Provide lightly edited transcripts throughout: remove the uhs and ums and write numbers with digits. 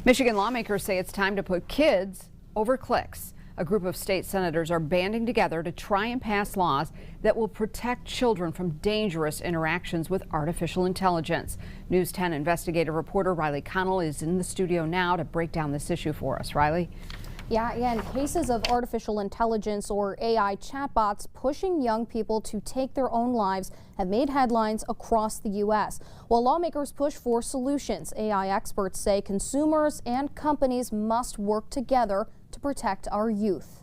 Michigan lawmakers say it's time to put kids over clicks. A group of state senators are banding together to try and pass laws that will protect children from dangerous interactions with artificial intelligence. News 10 investigative reporter Riley Connell is in the studio now to break down this issue for us. Riley? Yeah, and cases of artificial intelligence or AI chatbots pushing young people to take their own lives have made headlines across the U.S. While lawmakers push for solutions, AI experts say consumers and companies must work together to protect our youth.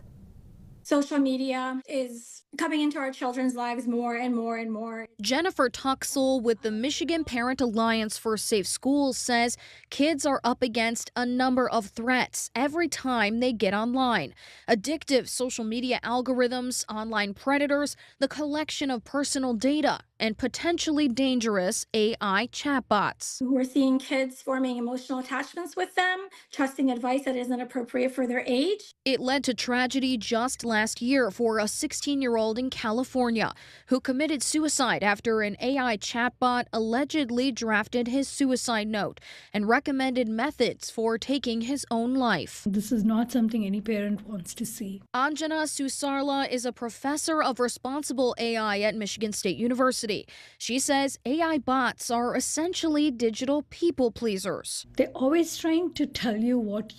Social media is coming into our children's lives more and more and more. Jennifer Tuxell with the Michigan Parent Alliance for Safe Schools says kids are up against a number of threats every time they get online. Addictive social media algorithms, online predators, the collection of personal data, and potentially dangerous AI chatbots. We're seeing kids forming emotional attachments with them, trusting advice that isn't appropriate for their age. It led to tragedy just last year for a 16-year-old in California who committed suicide after an AI chatbot allegedly drafted his suicide note and recommended methods for taking his own life. This is not something any parent wants to see. Anjana Susarla is a professor of responsible AI at Michigan State University. She says AI bots are essentially digital people pleasers. They're always trying to tell you what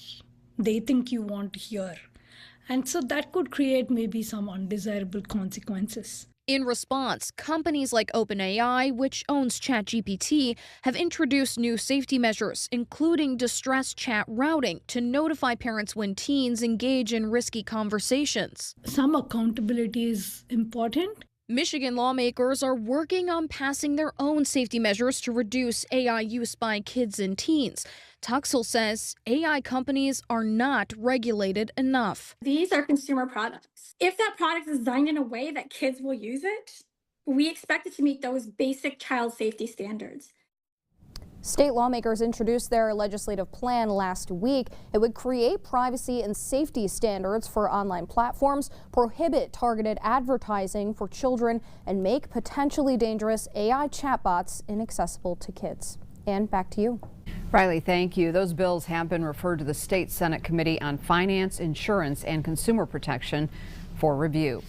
they think you want to hear. And so that could create maybe some undesirable consequences. In response, companies like OpenAI, which owns ChatGPT, have introduced new safety measures, including distress chat routing to notify parents when teens engage in risky conversations. Some accountability is important. Michigan lawmakers are working on passing their own safety measures to reduce AI use by kids and teens. Tuxell says AI companies are not regulated enough. These are consumer products. If that product is designed in a way that kids will use it, we expect it to meet those basic child safety standards. State lawmakers introduced their legislative plan last week. It would create privacy and safety standards for online platforms, prohibit targeted advertising for children, and make potentially dangerous AI chatbots inaccessible to kids. And back to you. Riley, thank you. Those bills have been referred to the State Senate Committee on Finance, Insurance, and Consumer Protection for review.